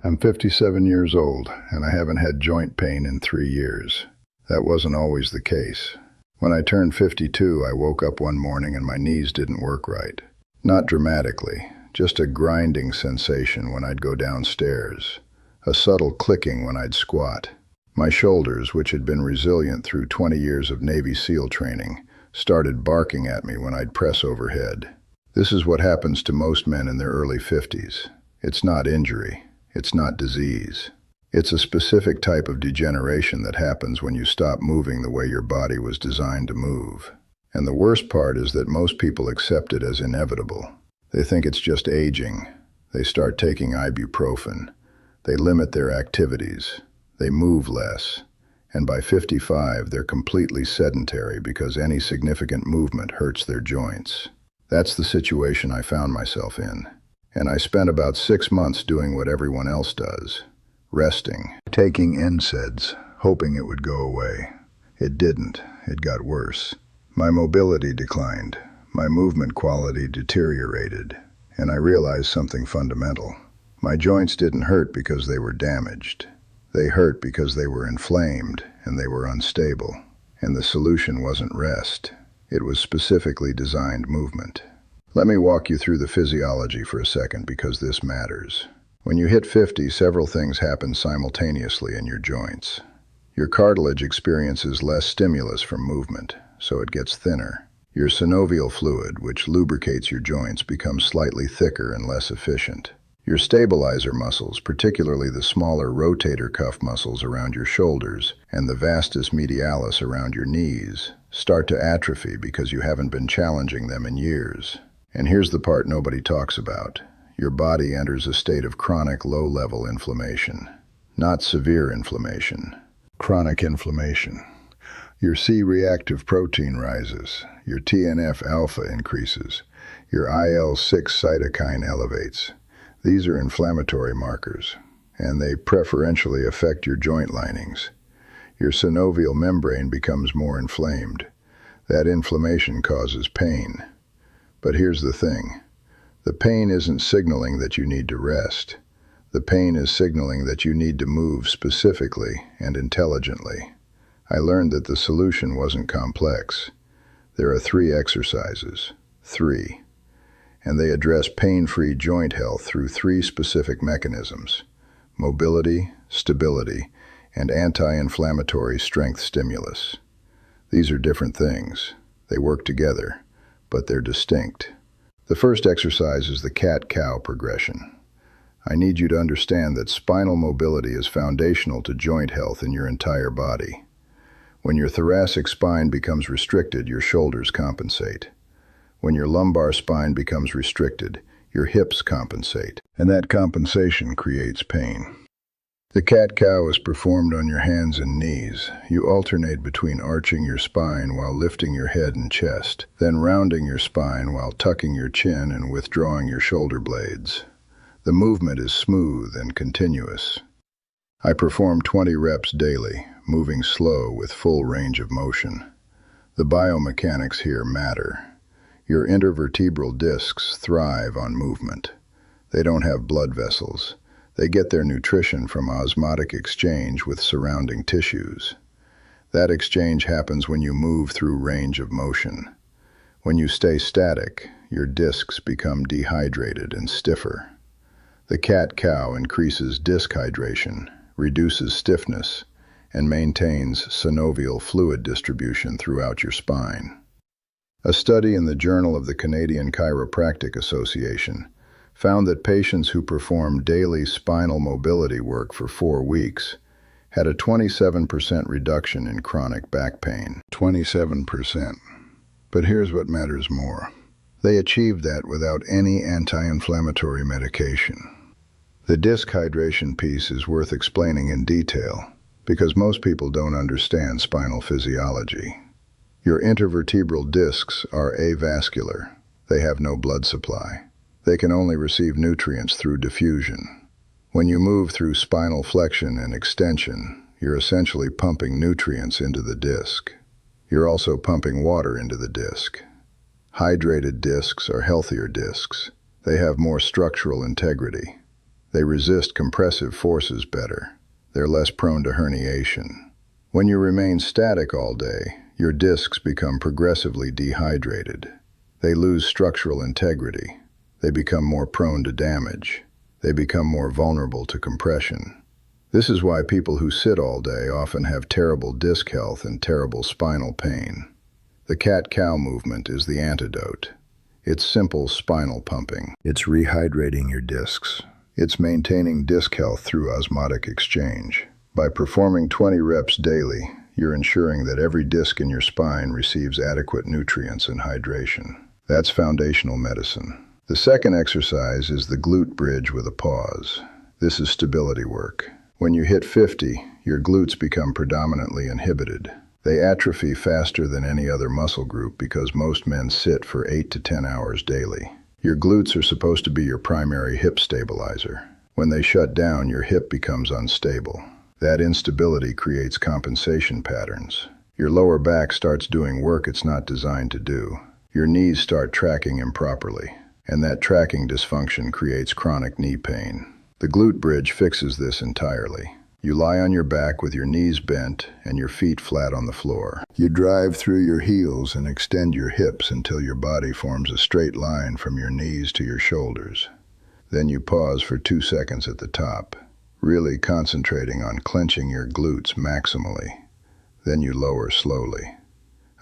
I'm 57 years old, and I haven't had joint pain in 3 years. That wasn't always the case. When I turned 52, I woke up one morning and my knees didn't work right. Not dramatically, just a grinding sensation when I'd go downstairs, a subtle clicking when I'd squat. My shoulders, which had been resilient through 20 years of Navy SEAL training, started barking at me when I'd press overhead. This is what happens to most men in their early 50s. It's not injury. It's not disease. It's a specific type of degeneration that happens when you stop moving the way your body was designed to move. And the worst part is that most people accept it as inevitable. They think it's just aging. They start taking ibuprofen. They limit their activities. They move less. And by 55, they're completely sedentary because any significant movement hurts their joints. That's the situation I found myself in. And I spent about 6 months doing what everyone else does, resting, taking NSAIDs, hoping it would go away. It didn't. It got worse. My mobility declined. My movement quality deteriorated. And I realized something fundamental. My joints didn't hurt because they were damaged. They hurt because they were inflamed and they were unstable. And the solution wasn't rest. It was specifically designed movement. Let me walk you through the physiology for a second because this matters. When you hit 50, several things happen simultaneously in your joints. Your cartilage experiences less stimulus from movement, so it gets thinner. Your synovial fluid, which lubricates your joints, becomes slightly thicker and less efficient. Your stabilizer muscles, particularly the smaller rotator cuff muscles around your shoulders and the vastus medialis around your knees, start to atrophy because you haven't been challenging them in years. And here's the part nobody talks about. Your body enters a state of chronic low-level inflammation. Not severe inflammation. Chronic inflammation. Your C-reactive protein rises. Your TNF-alpha increases. Your IL-6 cytokine elevates. These are inflammatory markers, and they preferentially affect your joint linings. Your synovial membrane becomes more inflamed. That inflammation causes pain. But here's the thing. The pain isn't signaling that you need to rest. The pain is signaling that you need to move specifically and intelligently. I learned that the solution wasn't complex. There are 3 exercises. 3. And they address pain-free joint health through 3 specific mechanisms: mobility, stability, and anti-inflammatory strength stimulus. These are different things. They work together, but they're distinct. The first exercise is the cat-cow progression. I need you to understand that spinal mobility is foundational to joint health in your entire body. When your thoracic spine becomes restricted, your shoulders compensate. When your lumbar spine becomes restricted, your hips compensate. And that compensation creates pain. The cat-cow is performed on your hands and knees. You alternate between arching your spine while lifting your head and chest, then rounding your spine while tucking your chin and withdrawing your shoulder blades. The movement is smooth and continuous. I perform 20 reps daily, moving slow with full range of motion. The biomechanics here matter. Your intervertebral discs thrive on movement. They don't have blood vessels. They get their nutrition from osmotic exchange with surrounding tissues. That exchange happens when you move through range of motion. When you stay static, your discs become dehydrated and stiffer. The cat-cow increases disc hydration, reduces stiffness, and maintains synovial fluid distribution throughout your spine. A study in the Journal of the Canadian Chiropractic Association found that patients who performed daily spinal mobility work for 4 weeks had a 27% reduction in chronic back pain. 27%. But here's what matters more. They achieved that without any anti-inflammatory medication. The disc hydration piece is worth explaining in detail because most people don't understand spinal physiology. Your intervertebral discs are avascular. They have no blood supply. They can only receive nutrients through diffusion. When you move through spinal flexion and extension, you're essentially pumping nutrients into the disc. You're also pumping water into the disc. Hydrated discs are healthier discs. They have more structural integrity. They resist compressive forces better. They're less prone to herniation. When you remain static all day, your discs become progressively dehydrated. They lose structural integrity. They become more prone to damage. They become more vulnerable to compression. This is why people who sit all day often have terrible disc health and terrible spinal pain. The cat-cow movement is the antidote. It's simple spinal pumping. It's rehydrating your discs. It's maintaining disc health through osmotic exchange. By performing 20 reps daily, you're ensuring that every disc in your spine receives adequate nutrients and hydration. That's foundational medicine. The second exercise is the glute bridge with a pause. This is stability work. When you hit 50, your glutes become predominantly inhibited. They atrophy faster than any other muscle group because most men sit for 8 to 10 hours daily. Your glutes are supposed to be your primary hip stabilizer. When they shut down, your hip becomes unstable. That instability creates compensation patterns. Your lower back starts doing work it's not designed to do. Your knees start tracking improperly, and that tracking dysfunction creates chronic knee pain. The glute bridge fixes this entirely. You lie on your back with your knees bent and your feet flat on the floor. You drive through your heels and extend your hips until your body forms a straight line from your knees to your shoulders. Then you pause for 2 seconds at the top, really concentrating on clenching your glutes maximally. Then you lower slowly.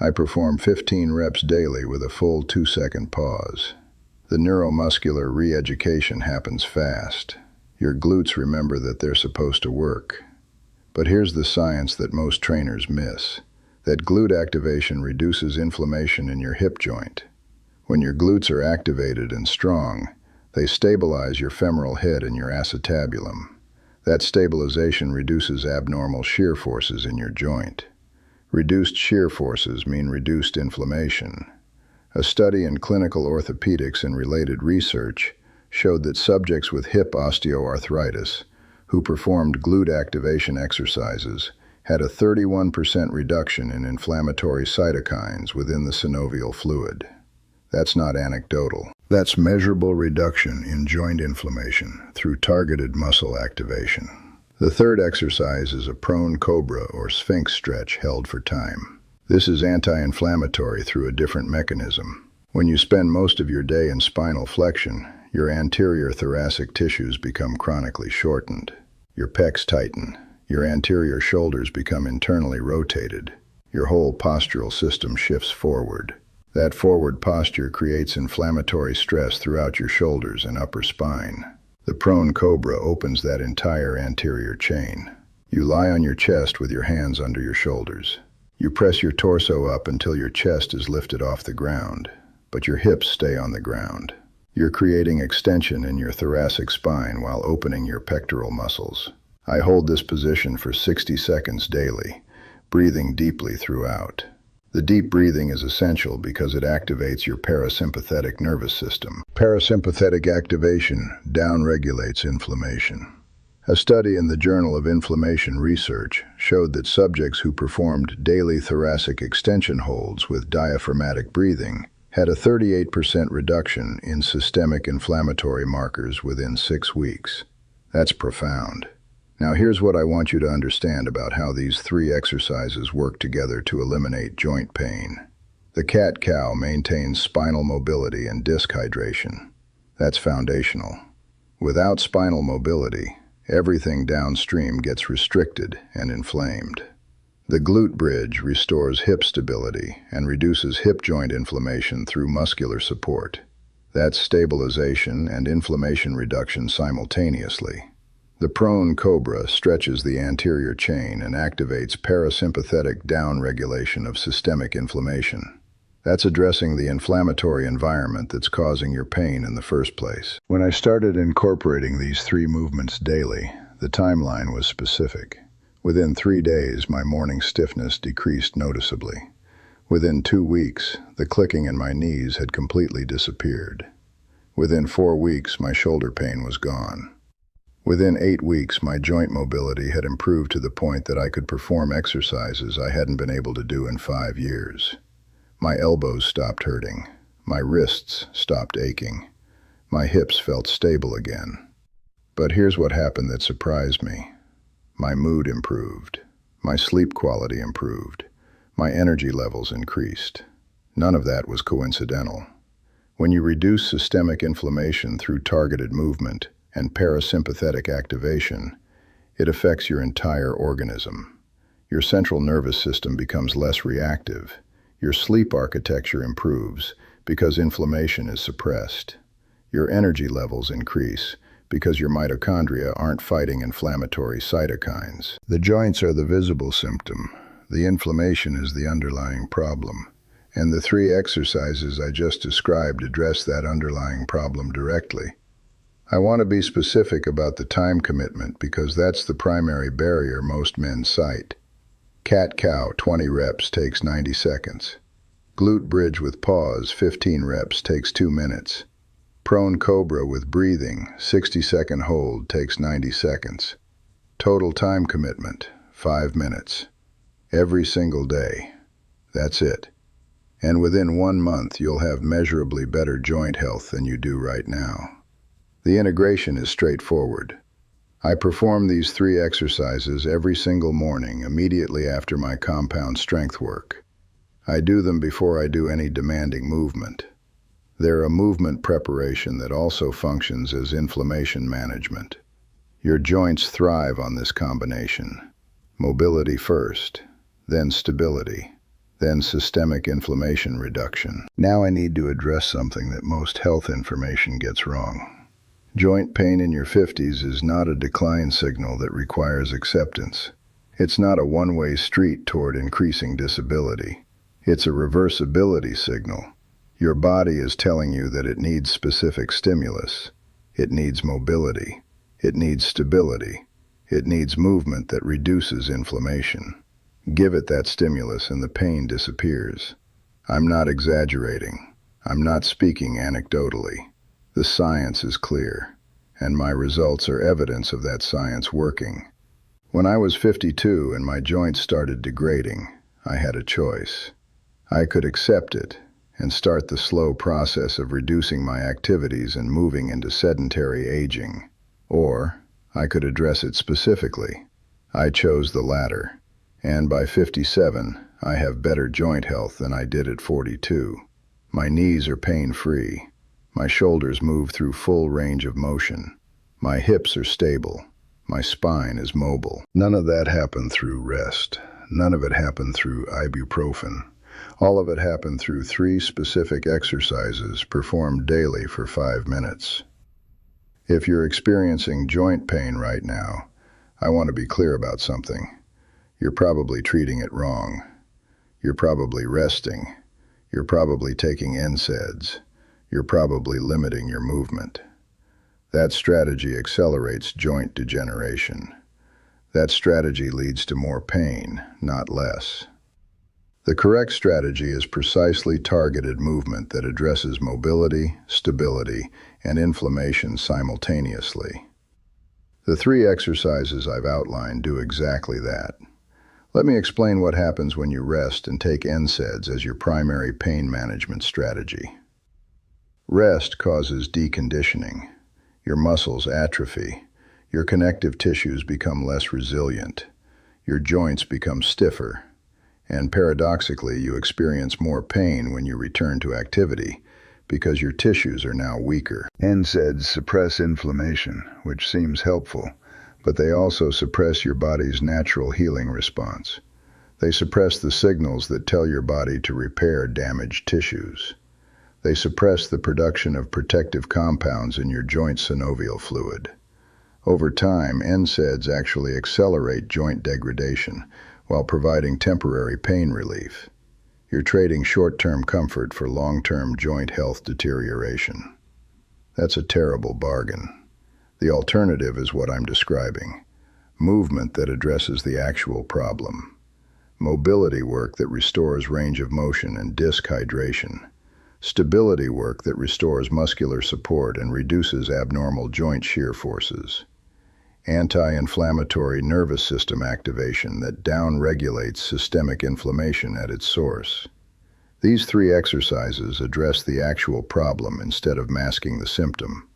I perform 15 reps daily with a full 2-second pause. The neuromuscular re-education happens fast. Your glutes remember that they're supposed to work. But here's the science that most trainers miss. That glute activation reduces inflammation in your hip joint. When your glutes are activated and strong, they stabilize your femoral head and your acetabulum. That stabilization reduces abnormal shear forces in your joint. Reduced shear forces mean reduced inflammation. A study in clinical orthopedics and related research showed that subjects with hip osteoarthritis who performed glute activation exercises had a 31% reduction in inflammatory cytokines within the synovial fluid. That's not anecdotal. That's measurable reduction in joint inflammation through targeted muscle activation. The third exercise is a prone cobra or sphinx stretch held for time. This is anti-inflammatory through a different mechanism. When you spend most of your day in spinal flexion, your anterior thoracic tissues become chronically shortened. Your pecs tighten. Your anterior shoulders become internally rotated. Your whole postural system shifts forward. That forward posture creates inflammatory stress throughout your shoulders and upper spine. The prone cobra opens that entire anterior chain. You lie on your chest with your hands under your shoulders. You press your torso up until your chest is lifted off the ground, but your hips stay on the ground. You're creating extension in your thoracic spine while opening your pectoral muscles. I hold this position for 60 seconds daily, breathing deeply throughout. The deep breathing is essential because it activates your parasympathetic nervous system. Parasympathetic activation downregulates inflammation. A study in the Journal of Inflammation Research showed that subjects who performed daily thoracic extension holds with diaphragmatic breathing had a 38% reduction in systemic inflammatory markers within 6 weeks. That's profound. Now here's what I want you to understand about how these 3 exercises work together to eliminate joint pain. The cat-cow maintains spinal mobility and disc hydration. That's foundational. Without spinal mobility, everything downstream gets restricted and inflamed. The glute bridge restores hip stability and reduces hip joint inflammation through muscular support. That's stabilization and inflammation reduction simultaneously. The prone cobra stretches the anterior chain and activates parasympathetic downregulation of systemic inflammation. That's addressing the inflammatory environment that's causing your pain in the first place. When I started incorporating these 3 movements daily, the timeline was specific. Within 3 days, my morning stiffness decreased noticeably. Within 2 weeks, the clicking in my knees had completely disappeared. Within 4 weeks, my shoulder pain was gone. Within 8 weeks, my joint mobility had improved to the point that I could perform exercises I hadn't been able to do in 5 years. My elbows stopped hurting. My wrists stopped aching. My hips felt stable again. But here's what happened that surprised me. My mood improved. My sleep quality improved. My energy levels increased. None of that was coincidental. When you reduce systemic inflammation through targeted movement and parasympathetic activation, it affects your entire organism. Your central nervous system becomes less reactive. Your sleep architecture improves because inflammation is suppressed. Your energy levels increase because your mitochondria aren't fighting inflammatory cytokines. The joints are the visible symptom. The inflammation is the underlying problem. And the 3 exercises I just described address that underlying problem directly. I want to be specific about the time commitment because that's the primary barrier most men cite. Cat-cow 20 reps takes 90 seconds. Glute bridge with pause 15 reps takes 2 minutes. Prone cobra with breathing 60-second hold takes 90 seconds. Total time commitment 5 minutes. Every single day. That's it. And within 1 month you'll have measurably better joint health than you do right now. The integration is straightforward. I perform these 3 exercises every single morning immediately after my compound strength work. I do them before I do any demanding movement. They're a movement preparation that also functions as inflammation management. Your joints thrive on this combination. Mobility first, then stability, then systemic inflammation reduction. Now I need to address something that most health information gets wrong. Joint pain in your 50s is not a decline signal that requires acceptance. It's not a one-way street toward increasing disability. It's a reversibility signal. Your body is telling you that it needs specific stimulus. It needs mobility. It needs stability. It needs movement that reduces inflammation. Give it that stimulus and the pain disappears. I'm not exaggerating. I'm not speaking anecdotally. The science is clear, and my results are evidence of that science working. When I was 52 and my joints started degrading, I had a choice. I could accept it and start the slow process of reducing my activities and moving into sedentary aging. Or I could address it specifically. I chose the latter. And by 57, I have better joint health than I did at 42. My knees are pain-free. My shoulders move through full range of motion. My hips are stable. My spine is mobile. None of that happened through rest. None of it happened through ibuprofen. All of it happened through 3 specific exercises performed daily for 5 minutes. If you're experiencing joint pain right now, I want to be clear about something. You're probably treating it wrong. You're probably resting. You're probably taking NSAIDs. You're probably limiting your movement. That strategy accelerates joint degeneration. That strategy leads to more pain, not less. The correct strategy is precisely targeted movement that addresses mobility, stability, and inflammation simultaneously. The 3 exercises I've outlined do exactly that. Let me explain what happens when you rest and take NSAIDs as your primary pain management strategy. Rest causes deconditioning. Your muscles atrophy. Your connective tissues become less resilient. Your joints become stiffer. And paradoxically, you experience more pain when you return to activity because your tissues are now weaker. NSAIDs suppress inflammation, which seems helpful, but they also suppress your body's natural healing response. They suppress the signals that tell your body to repair damaged tissues. They suppress the production of protective compounds in your joint synovial fluid. Over time, NSAIDs actually accelerate joint degradation while providing temporary pain relief. You're trading short-term comfort for long-term joint health deterioration. That's a terrible bargain. The alternative is what I'm describing: movement that addresses the actual problem. Mobility work that restores range of motion and disc hydration. Stability work that restores muscular support and reduces abnormal joint shear forces. Anti-inflammatory nervous system activation that down-regulates systemic inflammation at its source. These 3 exercises address the actual problem instead of masking the symptom.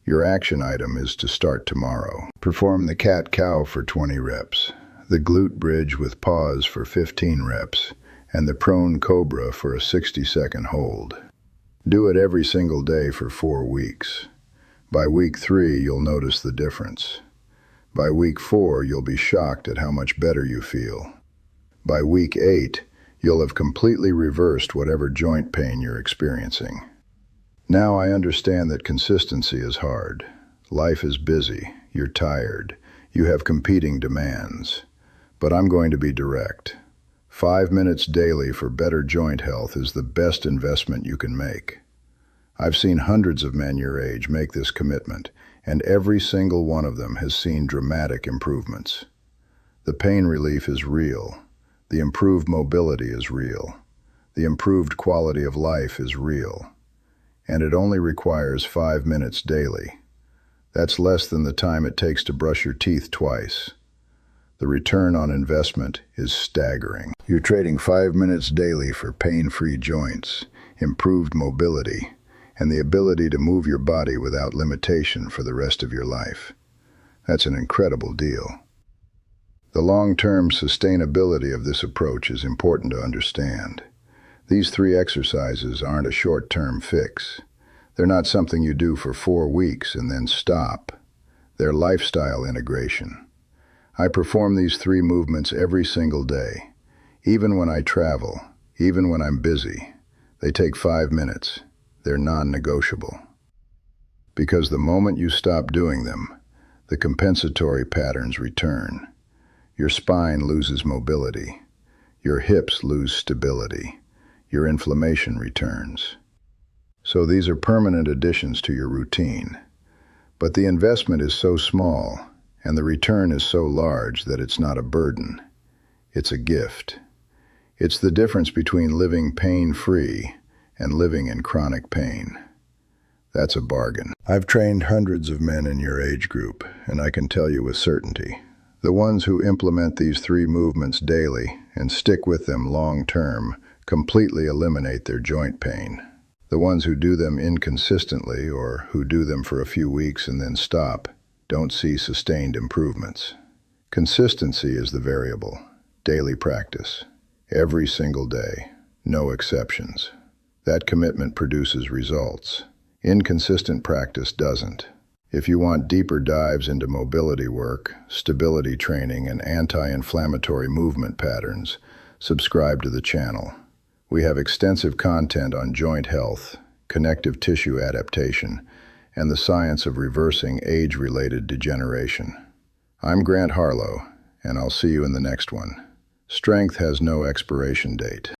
Your action item is to start tomorrow. Perform the cat-cow for 20 reps, the glute bridge with pause for 15 reps, and the prone cobra for a 60-second hold. Do it every single day for 4 weeks. By week 3, you'll notice the difference. By week 4, you'll be shocked at how much better you feel. By week 8, you'll have completely reversed whatever joint pain you're experiencing. Now I understand that consistency is hard. Life is busy, you're tired, you have competing demands. But I'm going to be direct. 5 minutes daily for better joint health is the best investment you can make. I've seen hundreds of men your age make this commitment, and every single one of them has seen dramatic improvements. The pain relief is real. The improved mobility is real. The improved quality of life is real. And it only requires 5 minutes daily. That's less than the time it takes to brush your teeth twice. The return on investment is staggering. You're trading 5 minutes daily for pain-free joints, improved mobility, and the ability to move your body without limitation for the rest of your life. That's an incredible deal. The long-term sustainability of this approach is important to understand. These 3 exercises aren't a short-term fix. They're not something you do for 4 weeks and then stop. They're lifestyle integration. I perform these 3 movements every single day. Even when I travel, even when I'm busy, they take 5 minutes. They're non-negotiable. Because the moment you stop doing them, the compensatory patterns return. Your spine loses mobility. Your hips lose stability. Your inflammation returns. So these are permanent additions to your routine. But the investment is so small, and the return is so large that it's not a burden. It's a gift. It's the difference between living pain-free and living in chronic pain. That's a bargain. I've trained hundreds of men in your age group, and I can tell you with certainty, the ones who implement these 3 movements daily and stick with them long-term completely eliminate their joint pain. The ones who do them inconsistently or who do them for a few weeks and then stop don't see sustained improvements. Consistency is the variable. Daily practice. Every single day. No exceptions. That commitment produces results. Inconsistent practice doesn't. If you want deeper dives into mobility work, stability training, and anti-inflammatory movement patterns, subscribe to the channel. We have extensive content on joint health, connective tissue adaptation, and the science of reversing age-related degeneration. I'm Grant Harlow, and I'll see you in the next one. Strength has no expiration date.